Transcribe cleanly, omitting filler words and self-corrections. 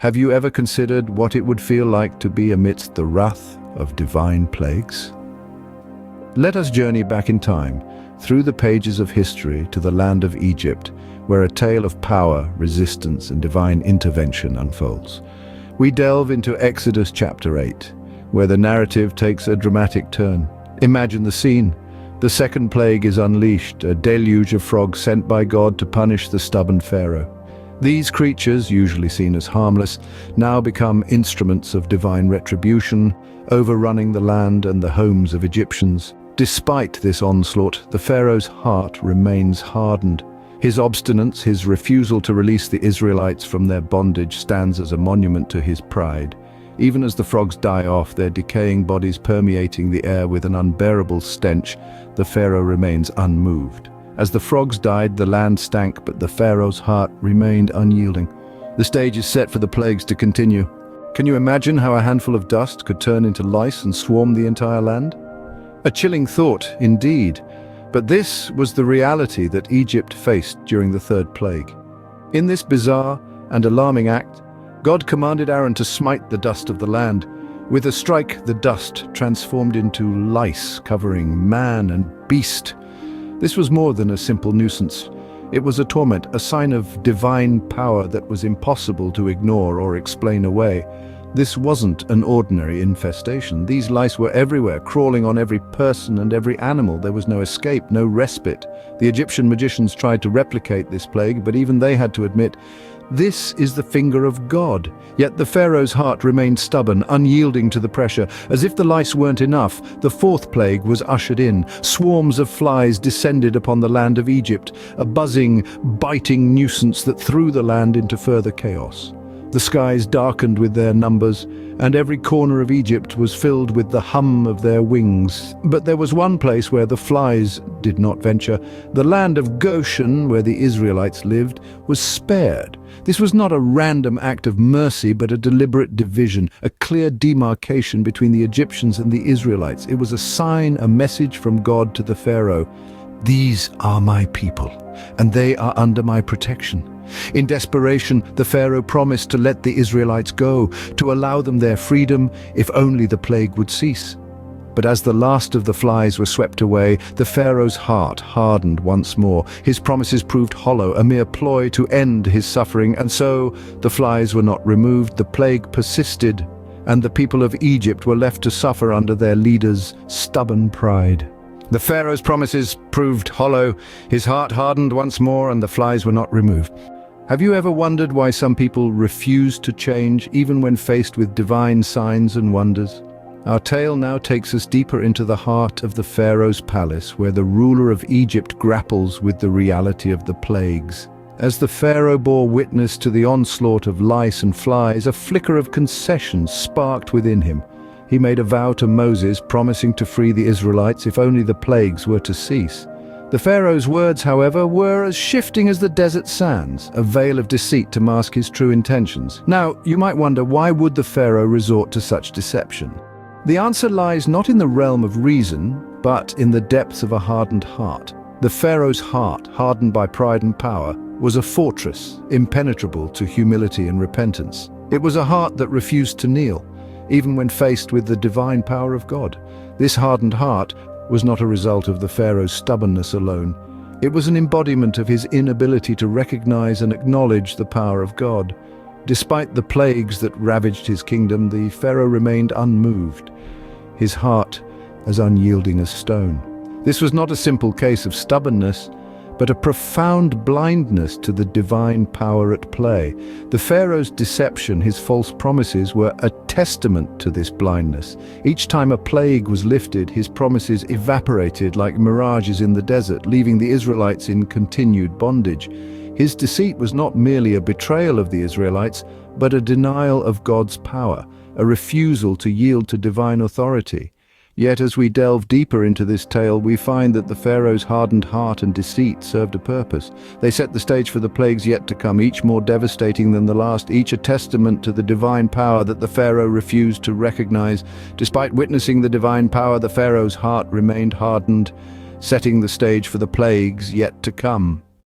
Have you ever considered what it would feel like to be amidst the wrath of divine plagues? Let us journey back in time, through the pages of history to the land of Egypt, where a tale of power, resistance, and divine intervention unfolds. We delve into Exodus chapter 8, where the narrative takes a dramatic turn. Imagine the scene. The second plague is unleashed, a deluge of frogs sent by God to punish the stubborn Pharaoh. These creatures, usually seen as harmless, now become instruments of divine retribution, overrunning the land and the homes of Egyptians. Despite this onslaught, the Pharaoh's heart remains hardened. His obstinance, his refusal to release the Israelites from their bondage, stands as a monument to his pride. Even as the frogs die off, their decaying bodies permeating the air with an unbearable stench, the Pharaoh remains unmoved. As the frogs died, the land stank, but the Pharaoh's heart remained unyielding. The stage is set for the plagues to continue. Can you imagine how a handful of dust could turn into lice and swarm the entire land? A chilling thought, indeed, but this was the reality that Egypt faced during the third plague. In this bizarre and alarming act, God commanded Aaron to smite the dust of the land. With a strike, the dust transformed into lice, covering man and beast. This was more than a simple nuisance. It was a torment, a sign of divine power that was impossible to ignore or explain away. This wasn't an ordinary infestation. These lice were everywhere, crawling on every person and every animal. There was no escape, no respite. The Egyptian magicians tried to replicate this plague, but even they had to admit, this is the finger of God. Yet the Pharaoh's heart remained stubborn, unyielding to the pressure. As if the lice weren't enough, the fourth plague was ushered in. Swarms of flies descended upon the land of Egypt, a buzzing, biting nuisance that threw the land into further chaos. The skies darkened with their numbers, and every corner of Egypt was filled with the hum of their wings. But there was one place where the flies did not venture. The land of Goshen, where the Israelites lived, was spared. This was not a random act of mercy, but a deliberate division, a clear demarcation between the Egyptians and the Israelites. It was a sign, a message from God to the Pharaoh. These are my people, and they are under my protection. In desperation, the Pharaoh promised to let the Israelites go, to allow them their freedom if only the plague would cease. But as the last of the flies were swept away, the Pharaoh's heart hardened once more. His promises proved hollow, a mere ploy to end his suffering, and so the flies were not removed, the plague persisted, and the people of Egypt were left to suffer under their leader's stubborn pride. The Pharaoh's promises proved hollow, his heart hardened once more, and the flies were not removed. Have you ever wondered why some people refuse to change, even when faced with divine signs and wonders? Our tale now takes us deeper into the heart of the Pharaoh's palace, where the ruler of Egypt grapples with the reality of the plagues. As the Pharaoh bore witness to the onslaught of lice and flies, a flicker of concession sparked within him. He made a vow to Moses, promising to free the Israelites if only the plagues were to cease. The Pharaoh's words, however, were as shifting as the desert sands, a veil of deceit to mask his true intentions. Now, you might wonder, why would the Pharaoh resort to such deception? The answer lies not in the realm of reason, but in the depths of a hardened heart. The Pharaoh's heart, hardened by pride and power, was a fortress, impenetrable to humility and repentance. It was a heart that refused to kneel, even when faced with the divine power of God. This hardened heart was not a result of the Pharaoh's stubbornness alone. It was an embodiment of his inability to recognize and acknowledge the power of God. Despite the plagues that ravaged his kingdom, the Pharaoh remained unmoved, his heart as unyielding as stone. This was not a simple case of stubbornness, but a profound blindness to the divine power at play. The Pharaoh's deception, his false promises, were a testament to this blindness. Each time a plague was lifted, his promises evaporated like mirages in the desert, leaving the Israelites in continued bondage. His deceit was not merely a betrayal of the Israelites, but a denial of God's power, a refusal to yield to divine authority. Yet as we delve deeper into this tale, we find that the Pharaoh's hardened heart and deceit served a purpose. They set the stage for the plagues yet to come, each more devastating than the last, each a testament to the divine power that the Pharaoh refused to recognize. Despite witnessing the divine power, the Pharaoh's heart remained hardened, setting the stage for the plagues yet to come.